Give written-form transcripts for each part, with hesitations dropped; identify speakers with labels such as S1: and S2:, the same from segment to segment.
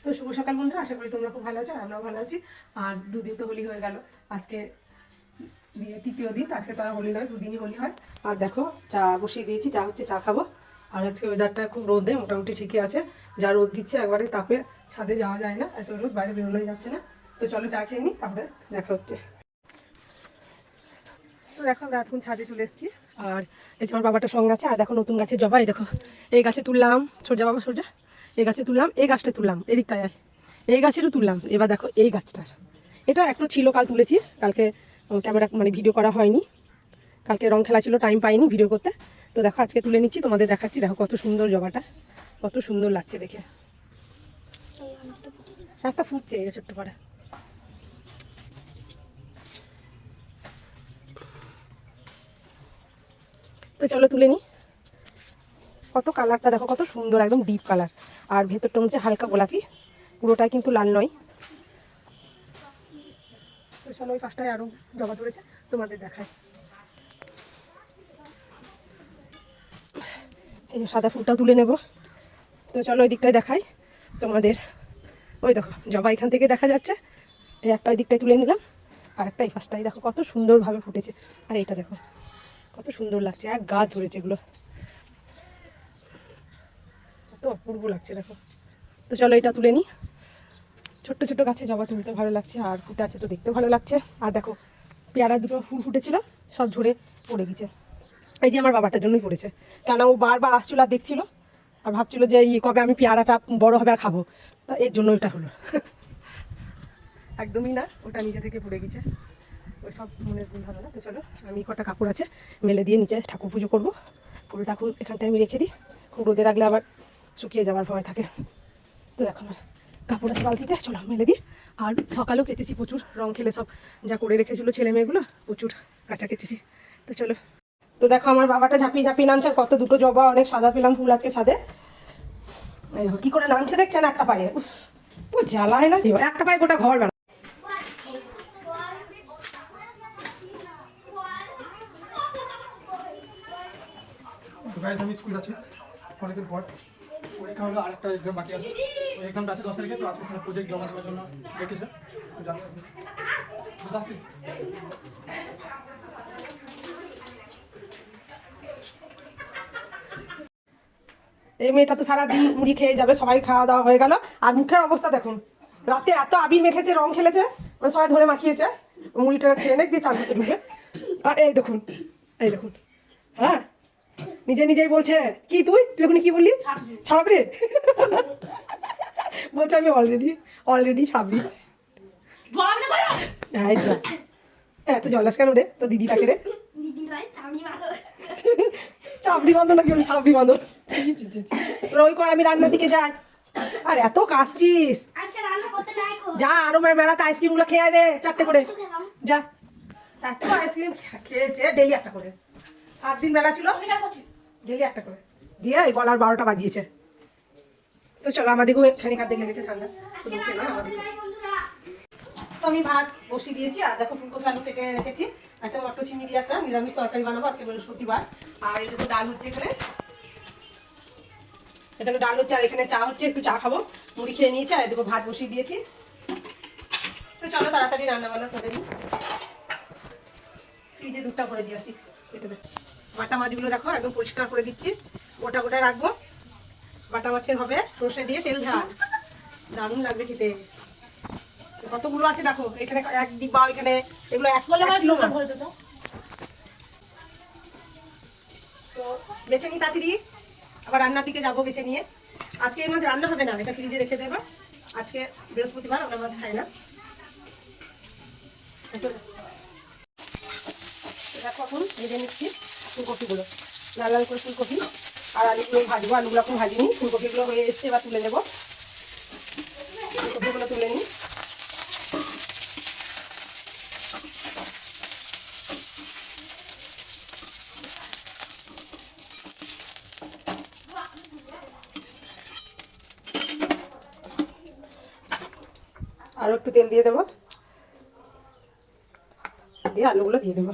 S1: তো শুভ সকাল বন্ধুরা, আশা করি তোমরা খুব ভালো আছো আর আমরাও ভালো আছি। আর দুদিন তো হোলি হয়ে গেল, আজকে দিয়ে তৃতীয় দিন। আজকে তারা হোলি নয়, দুদিনই হোলি হয়। আর দেখো চা বসিয়ে দিয়েছি, চা হচ্ছে, চা খাবো। আর আজকে ওয়েদারটা খুব রোদে, মোটামুটি ঠিকই আছে। যা রোদ দিচ্ছে একবারে তাপে ছাদে যাওয়া যায় না, এত রোদ, বাইরে বেরোনোই যাচ্ছে না। তো চলো চা খেয়ে নিই, তারপরে দেখা হচ্ছে। তো দেখো আমরা এখন ছাদে চলে এসেছি। আর এই যে আমার বাবাটার সঙ্গে আছে। আর দেখো নতুন গাছের জবা, এই দেখো এই গাছে তুললাম, সোজা বাবা সোজা, এই গাছে তুললাম, এই গাছটা তুললাম, এদিকটায় এই গাছেরও তুললাম। এবার দেখো এই গাছটা, এটা এখনো ছিল, কাল তুলেছি। কালকে ক্যামেরা মানে ভিডিও করা হয়নি, কালকে রং খেলা ছিল, টাইম পাইনি ভিডিও করতে। তো দেখো আজকে তুলে নিচ্ছি, তোমাদের দেখাচ্ছি। দেখো কত সুন্দর জবাটা, কত সুন্দর লাগছে দেখে। একটা ফুটছে ছোট্ট পাড়া। তো চলো তুলে নিই। কত কালারটা দেখো, কত সুন্দর, একদম ডিপ কালার। আর ভেতরটা হচ্ছে হালকা গোলাপি, পুরোটাই কিন্তু লাল নয়। তো চলো ওই পাশটায় আরো জবা ধরেছে, তোমাদের দেখায়। এই সাদা ফুলটাও তুলে নেব। তো চলো ওই দিকটায় দেখাই তোমাদের। ওই দেখো জবা এখান থেকে দেখা যাচ্ছে, এই একটা ওই দিকটায় তুলে নিলাম। আর একটা এই পাশটায় দেখো কত সুন্দরভাবে ফুটেছে। আর এইটা দেখো কত সুন্দর লাগছে, এক গাছ ধরেছে এগুলো, কত অপূর্ব লাগছে দেখো। তো চলো এটা তুলে নিই। ছোট্ট ছোট্ট গাছে জবা তুলতে ভালো লাগছে, আর ফুটে আছে তো দেখতেও ভালো লাগছে। আর দেখো পেয়ারা দুটো ফুল ফুটেছিল, সব ঝরে পড়ে গেছে। এই যে আমার বাবাটার জন্যই পড়েছে, কেন ও বারবার আসছিল আর দেখছিল, আর ভাবছিল যে কবে আমি পেয়ারাটা বড় হবে আর খাবো। তা এর জন্য ওটা হলো। একদমই না, ওটা নিজে থেকে পড়ে গেছে। ওই সব মনের ভুল হবে না। তো চলো আমি কটা কাপড় আছে মেলে দিয়ে নিচে ঠাকুর পুজো করবো। ফুল ঠাকুর এখানটায় আমি রেখে দিই, খুব রোদে রাখলে আবার শুকিয়ে যাওয়ার ভয় থাকে। তো দেখো আমার কাপড় আছে বালতিতে, চলো মেলে দিই। আর সকালেও কেচেছি প্রচুর, রং খেলে সব যা করে রেখেছিলো ছেলে মেয়েগুলো, প্রচুর কাঁচা কেচেছি। তো চলো। তো দেখো আমার বাবাটা ঝাঁপিয়ে ঝাঁপিয়ে নামছে, কত দুটো জবা, অনেক সাদা পেলাম ফুল আজকে ছাদে। কি করে নামছে দেখছেন, একটা পায়ে, ও জ্বালায় না, একটা পায়ে গোটা ঘর বেড়া।
S2: আমি স্কুল যাচ্ছি অনেকদিন পর। পরীক্ষা হলো, আরেকটা এক্সাম বাকি আছে। ওই এক্সামটা আছে 10 তারিখে। তো আজকে স্যার প্রজেক্ট জমা দেওয়ার জন্য রেখেছে, তো যাচ্ছি।
S1: এই মেয়েটা তো সারাদিন মুড়ি খেয়ে যাবে, সবাই খাওয়া দাওয়া হয়ে গেল। আর মুখের অবস্থা দেখুন, রাতে এত আবির মেখেছে, রং খেলেছে, মানে সবাই ধরে মাখিয়েছে। মুড়িটা খেয়ে নেক দিয়ে চান করতে ঢুকে। আর এই দেখুন, এই দেখুন, হ্যাঁ নিজে নিজেই বলছে কি তুই তুই এখন কি বললি, ছাবড়ে। বলছে আমি অলরেডি ছাবড়ি। হ্যাঁ যা, এত জলাস কেন রে তো দিদিটাকে রে। চাবড়ি বাঁধো নাকি, বলি চাবড়ি বাঁধো। ওই কর, আমি রান্নার দিকে যাই। আর এত কাশছিস, যা আরো মেলাতে আইসক্রিম গুলো খেয়ে রে, 4টে করে যা। এত আইসক্রিম খেয়েছে, ডেলি একটা করে, 7 দিন বেলা ছিল, ডেলি একটা করে দিয়ে এই গলার 12টা বাজিয়েছে। তো চলো আমাদেরকেও এখানে কাঁদতে লেগেছে, ঠান্ডা তো আমি ভাত বসিয়ে দিয়েছি। আর দেখো ফুলকপি আলু কেটে রেখেছি, একটা মটর চিনি দিয়ে একটা নিরামিষ তরকারি বানাবো আজকে বৃহস্পতিবার। আর এই দেখো ডাল হচ্ছে, এখানে ডাল হচ্ছে, আর এখানে চা হচ্ছে, একটু চা খাবো, মুড়ি খেয়ে নিয়েছি। আর দেখো ভাত বসিয়ে দিয়েছি। তো চলো তাড়াতাড়ি রান্না বান্না করে নিই। ফ্রিজে দুধটা করে দিয়ে আসি। এটাতে বাটা মাছগুলো দেখো একদম পরিষ্কার করে দিচ্ছি, গোটা গোটা রাখবো। বাটা মাছের হবে সর্ষে দিয়ে তেল ঝাল, দারুণ লাগবে খেতে। কতগুলো আছে দেখো, এখানে 1 ডিব্বা, এখানে এগুলো 1 কিলো মাছ। তো বেছে নিই তাড়াতাড়ি, আবার রান্নার দিকে যাবো বেছে নিয়ে। আজকে এই মাছ রান্না হবে না, এটা ফ্রিজে রেখে দেবো। আজকে বৃহস্পতিবার, আমরা মাছ খাই না। দেখো এখন ভেজে নিচ্ছি ফুলকপিগুলো, লাল লাল করে ফুলকপি। আর আলুগুলো ভাজবো, আলুগুলো এখন ভাজিনি, ফুলকপিগুলো হয়ে এসছে, এবার তুলে নেবো। ফুলকপিগুলো তুলে নিই। আরও একটু তেল দিয়ে দেবো, দিয়ে আলুগুলো দিয়ে দেবো।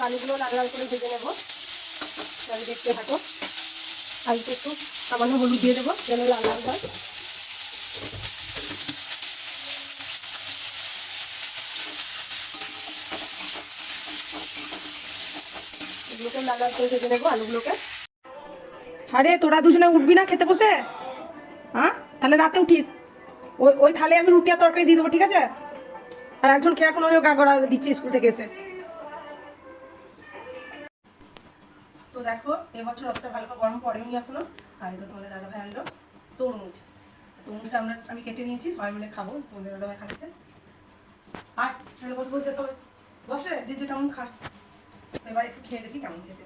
S1: আলুগুলো লাল লাল করে ভেজে নেবো। তাহলে দেখতে থাকো। আলুতে একটু সামান্য হলুদ দিয়ে দেবো যেন লাল লাল হয়। এগুলোকে লাল লাল করে ভেজে নেবো আলুগুলোকে। আরে তোরা দুজনে উঠবি না খেতে বসে? হ্যাঁ, তাহলে রাতে উঠিস। ওই ওই থালে আমি রুটি আর তরকারি দিয়ে দেবো, ঠিক আছে? আর একজন খেয়ে এখন ওই গাগড়া দিচ্ছে স্কুল থেকে এসে। তো দেখো এবছর অতটা ভালো করে গরম পড়েনি এখনো। আর এই তো তোমাদের দাদাভাই আনলো তরমুজ। তরমুজটা আমি কেটে নিয়েছি, সবাই মিলে খাবো। তোমাদের দাদাভাই খাচ্ছে। আর তাহলে বসে বসে সবাই বসে যে যে কেমন খা। তো এবার একটু খেয়ে দেখি কেমন খেতে।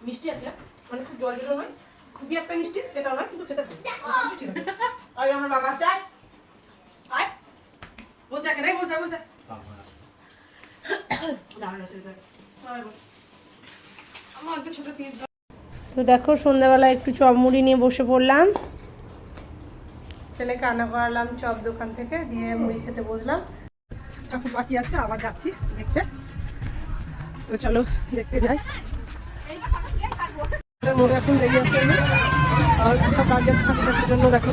S1: মিষ্টি আছে, মানে খুব জল জল নয়, খুবই একটা মিষ্টি সেটাও নয়, কিন্তু খেতে ভালো। ঠিক আছে। আর আমার বাবা আসছে, আয় আয় বসে এখানে বসে বসে। তো দেখো সন্ধ্যাবেলা একটু চপ মুড়ি নিয়ে বসে পড়লাম। ছেলেকে রান্না করালাম চপ দোকান থেকে, দিয়ে মুড়ি খেতে বসলাম। ঠাকুর বাকি আছে, আবার যাচ্ছি দেখতে। তো চলো দেখতে যাই। মোড়ে এখন দেরি আছে, আর সব কাজ আছে ঠাকুর দেখার জন্য। দেখো